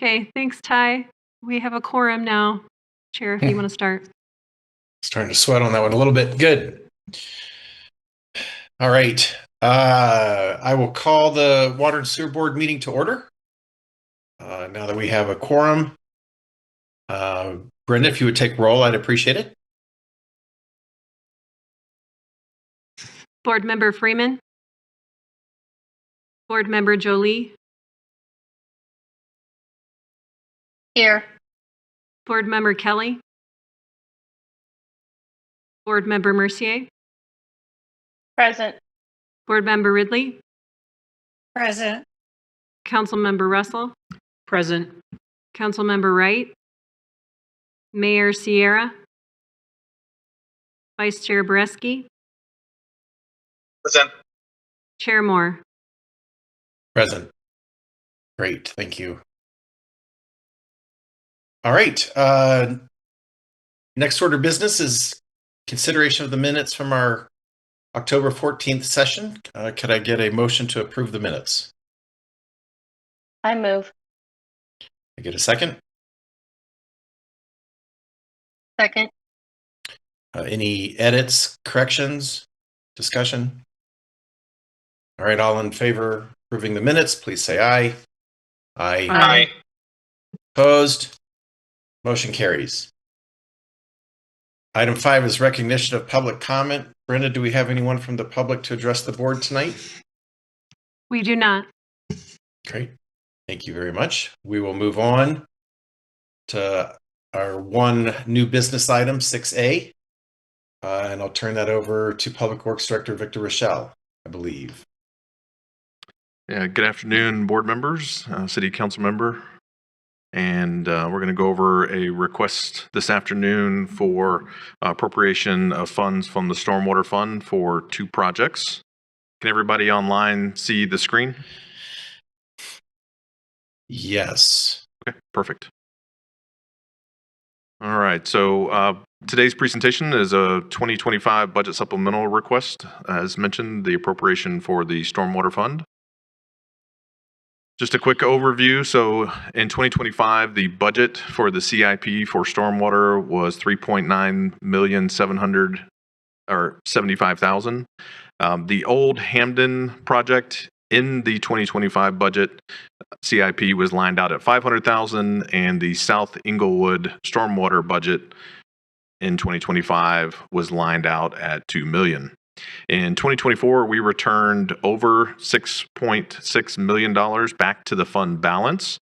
Okay, thanks, Ty. We have a quorum now. Chair, if you want to start. Starting to sweat on that one a little bit. Good. All right. I will call the Water and Sewer Board meeting to order. Now that we have a quorum, Brenda, if you would take roll, I'd appreciate it. Board Member Freeman. Board Member Jolie. Here. Board Member Kelly. Board Member Mercier. Present. Board Member Ridley. Present. Council Member Russell. Present. Council Member Wright. Mayor Sierra. Vice Chair Bresky. Present. Chair Moore. Present. Great. Thank you. All right. Next order of business is consideration of the minutes from our October 14th session. Could I get a motion to approve the minutes? I move. I get a second? Second. Any edits, corrections, discussion? All right, all in favor of approving the minutes, please say aye. Aye. Aye. Opposed? Motion carries. Item 5 is recognition of public comment. Brenda, do we have anyone from the public to address the board tonight? We do not. Great. Thank you very much. We will move on to our one new business item, 6A. And I'll turn that over to Public Works Director Victor Rochelle, I believe. Yeah, good afternoon, board members, city council member. And we're going to go over a request this afternoon for appropriation of funds from the Stormwater Fund for 2 projects. Can everybody online see the screen? Yes. Okay, perfect. All right, so today's presentation is a 2025 budget supplemental request. As mentioned, the appropriation for the Stormwater Fund. Just a quick overview. So in 2025, the budget for the CIP for stormwater was $3,975,000. The Old Hamden project in the 2025 budget CIP was lined out at $500,000, and the South Englewood stormwater budget in 2025 was lined out at $2 million. In 2024, we returned over $6.6 million back to the fund balance,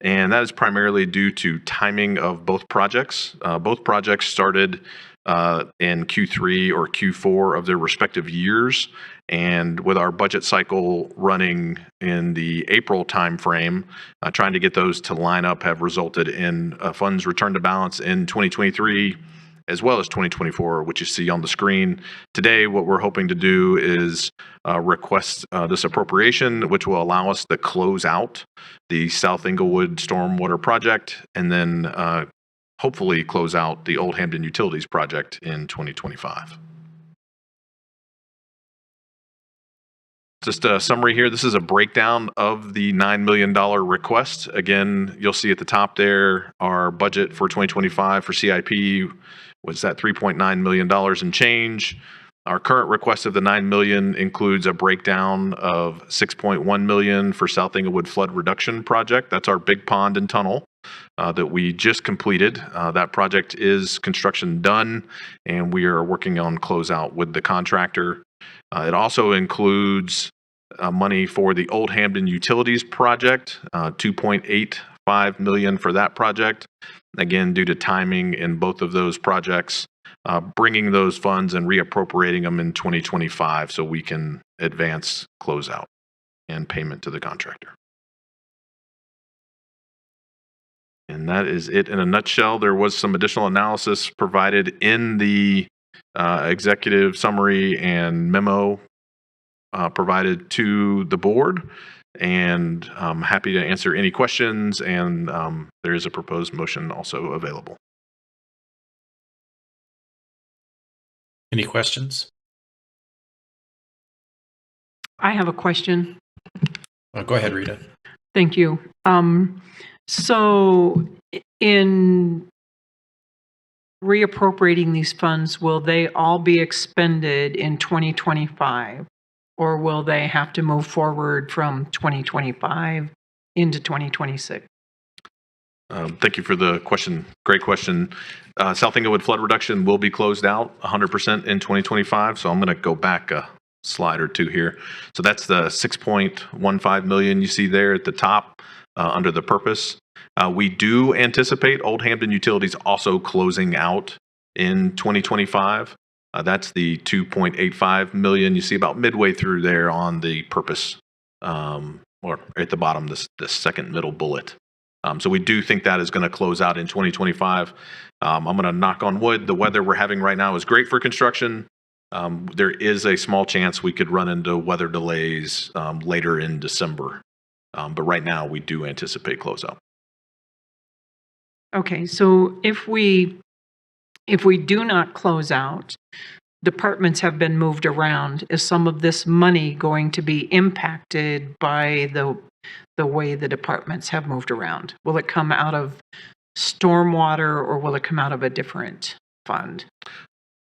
and that is primarily due to timing of both projects. Both projects started in Q3 or Q4 of their respective years, and with our budget cycle running in the April timeframe, trying to get those to line up have resulted in funds returned to balance in 2023 as well as 2024, which you see on the screen. Today, what we're hoping to do is request this appropriation, which will allow us to close out the South Englewood Stormwater project, and then hopefully close out the Old Hamden Utilities project in 2025. Just a summary here. This is a breakdown of the $9 million request. Again, you'll see at the top there, our budget for 2025 for CIP was at $3.9 million and change. Our current request of the $9 million includes a breakdown of $6.1 million for South Englewood Flood Reduction Project. That's our big pond and tunnel that we just completed. That project is construction done, and we are working on closeout with the contractor. It also includes money for the Old Hamden Utilities project, $2.85 million for that project. Again, due to timing in both of those projects, bringing those funds and reappropriating them in 2025 so we can advance closeout and payment to the contractor. And that is it in a nutshell. There was some additional analysis provided in the executive summary and memo provided to the board, and I'm happy to answer any questions, and there is a proposed motion also available. Any questions? I have a question. Go ahead, Rita. Thank you. So in reappropriating these funds, will they all be expended in 2025? Or will they have to move forward from 2025 into 2026? Thank you for the question. Great question. South Englewood flood reduction will be closed out 100% in 2025. So I'm going to go back a slide or two here. So that's the 6.15 million you see there at the top under the purpose. We do anticipate Old Hampton Utilities also closing out in 2025. That's the 2.85 million you see about midway through there on the purpose, or at the bottom, the second middle bullet. So we do think that is going to close out in 2025. I'm going to knock on wood. The weather we're having right now is great for construction. There is a small chance we could run into weather delays later in December. But right now, we do anticipate closeout. Okay, so if we do not close out, departments have been moved around. Is some of this money going to be impacted by the way the departments have moved around? Will it come out of stormwater or will it come out of a different fund?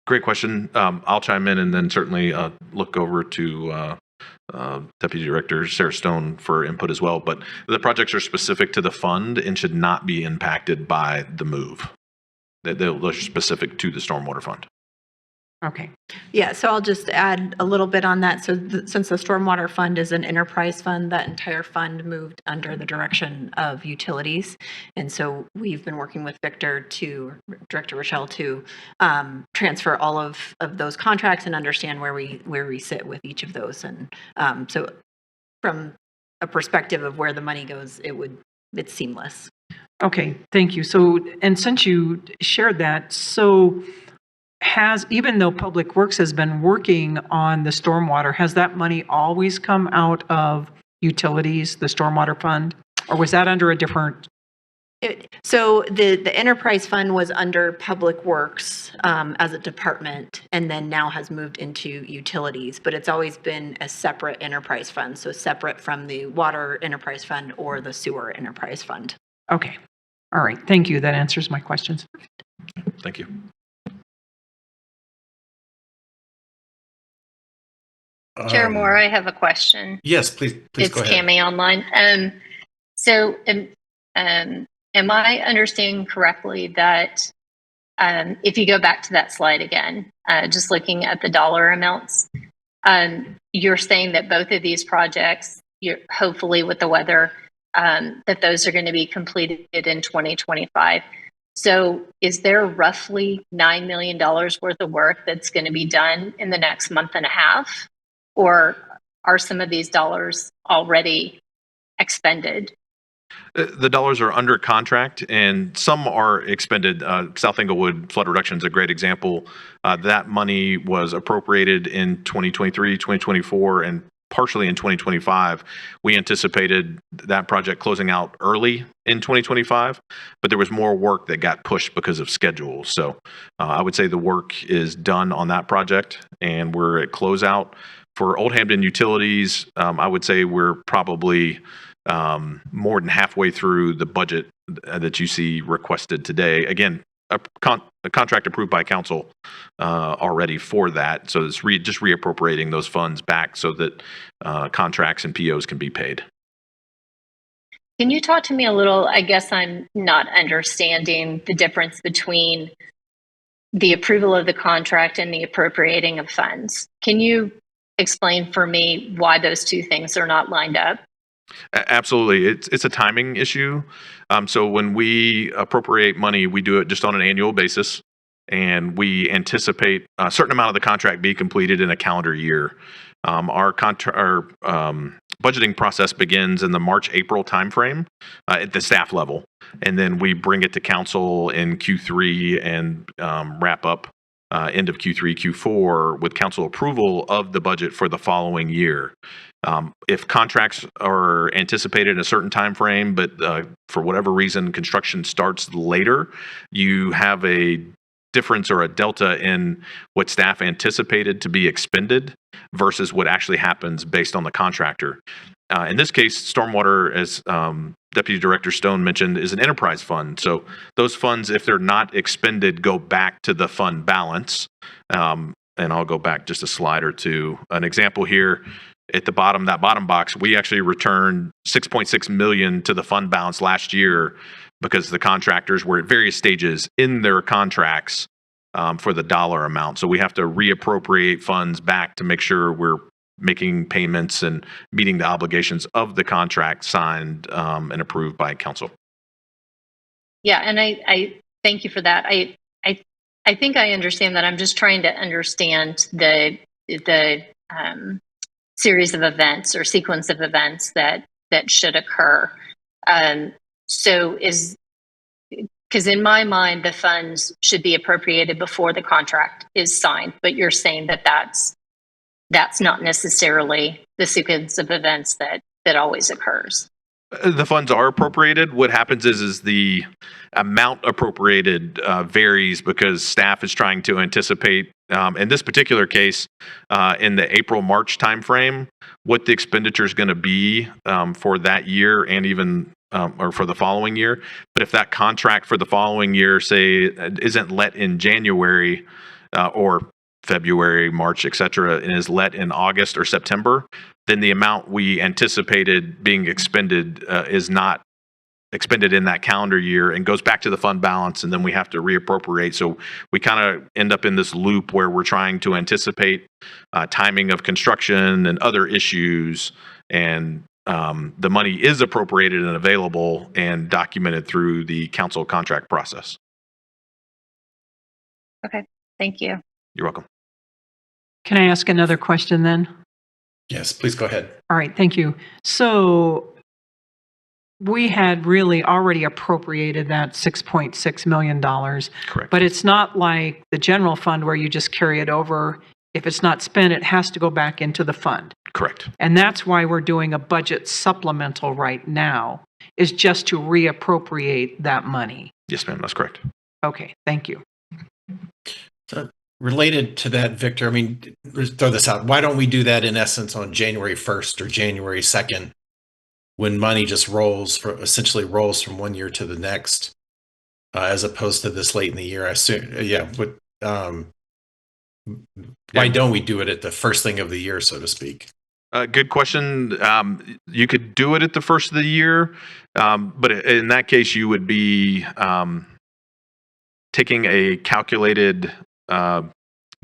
Great question. I'll chime in and then certainly look over to Deputy Director Sarah Stone for input as well. But the projects are specific to the fund and should not be impacted by the move. They're specific to the stormwater fund. Okay. Yeah, so I'll just add a little bit on that. So since the Stormwater Fund is an enterprise fund, that entire fund moved under the direction of utilities. And so we've been working with Director Rochelle to transfer all of those contracts and understand where we sit with each of those. And so from a perspective of where the money goes, it's seamless. Okay, thank you. So, and since you shared that, so even though Public Works has been working on the stormwater, has that money always come out of utilities, the stormwater fund? Or was that under a different? So the enterprise fund was under Public Works as a department, and then now has moved into utilities, but it's always been a separate enterprise fund, so separate from the water enterprise fund or the sewer enterprise fund. Okay. All right. Thank you. That answers my questions. Thank you. Chair Moore, I have a question. Yes, please It's go ahead. Cami online. So am I understanding correctly that if you go back to that slide again, just looking at the dollar amounts, you're saying that both of these projects, hopefully with the weather, that those are going to be completed in 2025. So is there roughly $9 million worth of work that's going to be done in the next month and a half? Or are some of these dollars already expended? The dollars are under contract and some are expended. South Englewood flood reduction is a great example. That money was appropriated in 2023, 2024, and partially in 2025. We anticipated that project closing out early in 2025, but there was more work that got pushed because of schedule. So I would say the work is done on that project and we're at closeout. For Old Hampton Utilities, I would say we're probably more than halfway through the budget that you see requested today. Again, a contract approved by council already for that. So it's just reappropriating those funds back so that contracts and POs can be paid. Can you talk to me a little? I guess I'm not understanding the difference between the approval of the contract and the appropriating of funds. Can you explain for me why those two things are not lined up? Absolutely. It's a timing issue. So when we appropriate money, we do it just on an annual basis, and we anticipate a certain amount of the contract be completed in a calendar year. Our budgeting process begins in the March-April timeframe at the staff level, and then we bring it to council in Q3 and wrap up end of Q3, Q4 with council approval of the budget for the following year. If contracts are anticipated in a certain time frame, but for whatever reason construction starts later, you have a difference or a delta in what staff anticipated to be expended versus what actually happens based on the contractor. In this case, Stormwater, as Deputy Director Stone mentioned, is an enterprise fund. So those funds, if they're not expended, go back to the fund balance. And I'll go back just a slide or two. An example here at the bottom, that bottom box, we actually returned $6.6 million to the fund balance last year because the contractors were at various stages in their contracts for the dollar amount. So we have to reappropriate funds back to make sure we're making payments and meeting the obligations of the contract signed and approved by council. Yeah, and I thank you for that. I think I understand that. I'm just trying to understand the series of events or sequence of events that should occur. So because in my mind, the funds should be appropriated before the contract is signed, but you're saying that that's not necessarily the sequence of events that always occurs. The funds are appropriated. What happens is the amount appropriated varies because staff is trying to anticipate, in this particular case, in the April-March timeframe, what the expenditure is going to be for that year and even or for the following year. But if that contract for the following year, say, isn't let in January or February, March, et cetera, and is let in August or September, then the amount we anticipated being expended is not expended in that calendar year and goes back to the fund balance, and then we have to reappropriate. So we kind of end up in this loop where we're trying to anticipate timing of construction and other issues, and the money is appropriated and available and documented through the council contract process. Okay, thank you. You're welcome. Can I ask another question then? Yes, please go ahead. All right, thank you. So we had really already appropriated that $6.6 million. Correct. But it's not like the general fund where you just carry it over. If it's not spent, it has to go back into the fund. Correct. And that's why we're doing a budget supplemental right now, is just to reappropriate that money. Yes, ma'am, that's correct. Okay, thank you. Related to that, Victor, I mean, let's throw this out. Why don't we do that in essence on January 1st or January 2nd, when money just essentially rolls from one year to the next, as opposed to this late in the year? I assume, yeah. But why don't we do it at the first thing of the year, so to speak? Good question. You could do it at the first of the year, but in that case, you would be taking a calculated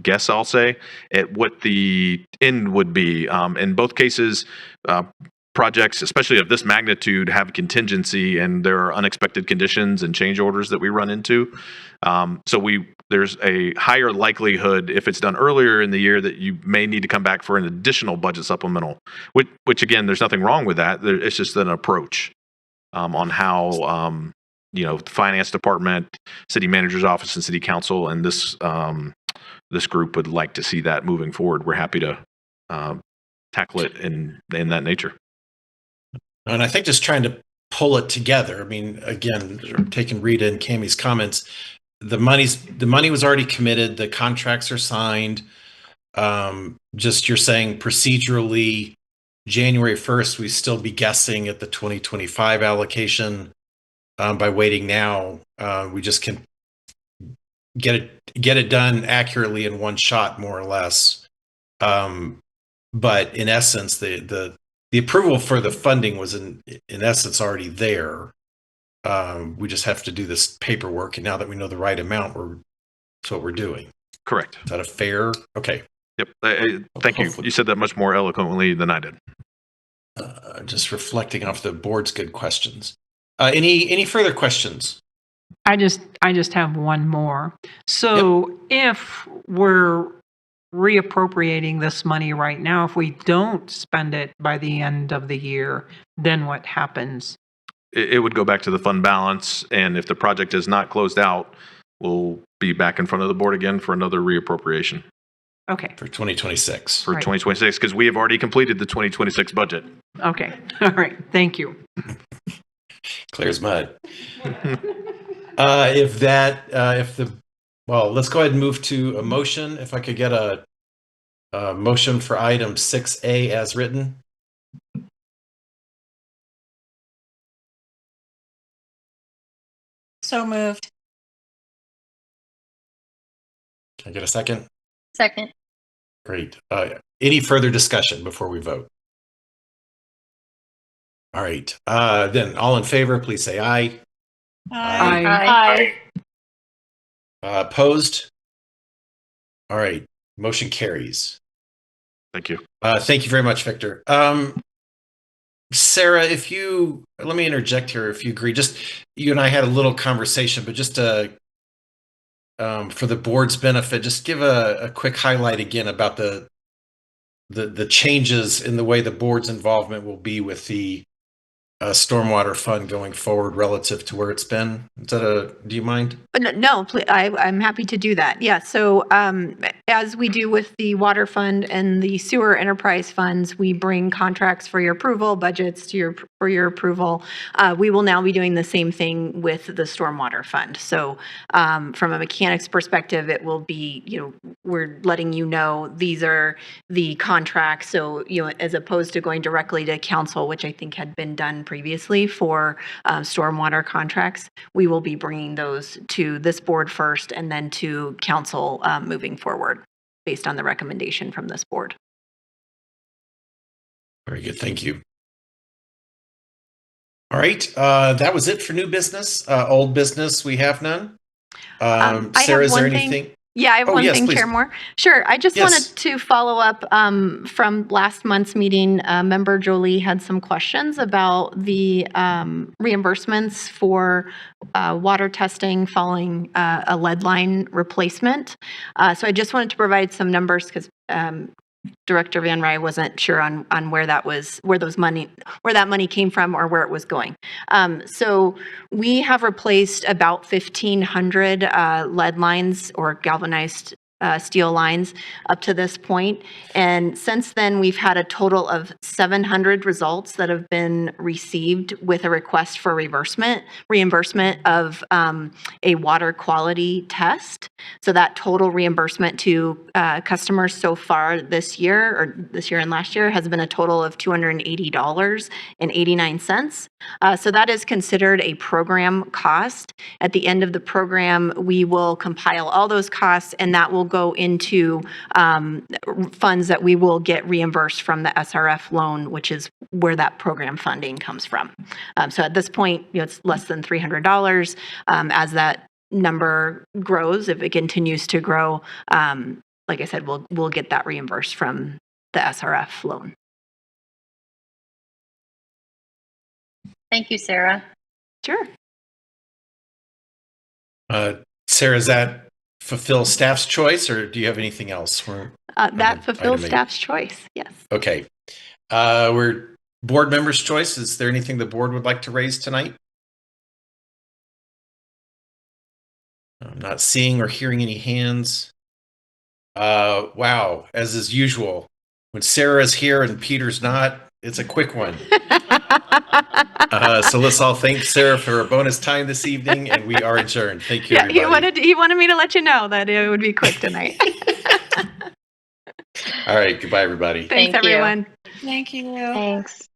guess, I'll say, at what the end would be. In both cases, projects, especially of this magnitude, have contingency, and there are unexpected conditions and change orders that we run into. So there's a higher likelihood, if it's done earlier in the year, that you may need to come back for an additional budget supplemental, which again, there's nothing wrong with that. It's just an approach on how the finance department, city manager's office, and city council, and this group would like to see that moving forward. We're happy to tackle it in that nature. And I think just trying to pull it together. I mean, again, taking Rita and Cammie's comments, the money was already committed. The contracts are signed. Just you're saying procedurally, January 1st, we still be guessing at the 2025 allocation. By waiting now, we just can get it done accurately in one shot, more or less. But in essence, the approval for the funding was in essence already there. We just have to do this paperwork, and now that we know the right amount, that's what we're doing. Correct. Is that a fair? Okay. Yep. Thank you. You said that much more eloquently than I did. Just reflecting off the board's good questions. Any further questions? I just have one more. So if we're reappropriating this money right now, if we don't spend it by the end of the year, then what happens? It would go back to the fund balance, and if the project is not closed out, we'll be back in front of the board again for another reappropriation. Okay. For 2026. For Right. 2026, because we have already completed the 2026 budget. Okay. All right. Thank you. Clear as mud. Let's go ahead and move to a motion. If I could get a motion for item 6A as written. So moved. Can I get a second? Second. Great. Any further discussion before we vote? All right. Then all in favor, please say aye. Aye. Opposed? All right. Motion carries. Thank you. Thank you very much, Victor. Sarah, let me interject here if you agree. Just you and I had a little conversation, but just for the board's benefit, just give a quick highlight again about the changes in the way the board's involvement will be with the stormwater fund going forward relative to where it's been. Do you mind? No, I'm happy to do that. Yeah. So as we do with the water fund and the sewer enterprise funds, we bring contracts for your approval, budgets for your approval. We will now be doing the same thing with the stormwater fund. So from a mechanics perspective, it will be, we're letting you know these are the contracts. So, as opposed to going directly to council, which I think had been done previously for stormwater contracts, we will be bringing those to this board first and then to council moving forward based on the recommendation from this board. Very good. Thank you. All right. That was it for new business. Old business, we have none. Sarah, is there anything? Yeah, I have one yes, thing, please. Chair Moore. Sure. I just wanted to follow up from last month's meeting. Member Jolie had some questions about the reimbursements for water testing following a lead line replacement. So I just wanted to provide some numbers because Director Van Rye wasn't sure on where that money came from or where it was going. So we have replaced about 1,500 lead lines or galvanized steel lines up to this point. And since then, we've had a total of 700 results that have been received with a request for reimbursement of a water quality test. So that total reimbursement to customers so far this year and last year has been a total of $280.89. So that is considered a program cost. At the end of the program, we will compile all those costs and that will go into funds that we will get reimbursed from the SRF loan, which is where that program funding comes from. So at this point, it's less than $300. As that number grows, if it continues to grow, like I said, we'll get that reimbursed from the SRF loan. Thank you, Sarah. Sure. Sarah, does that fulfill staff's choice or do you have anything else? That fulfills staff's choice, yes. Okay. We're board members' choice. Is there anything the board would like to raise tonight? I'm not seeing or hearing any hands. Wow, as is usual, when Sarah is here and Peter's not, it's a quick one. So let's all thank Sarah for her bonus time this evening, and we are adjourned. Thank you, everybody. He wanted me to let you know that it would be quick tonight. All right, goodbye, everybody. Thanks, Thank you. everyone. Thank you. Thanks.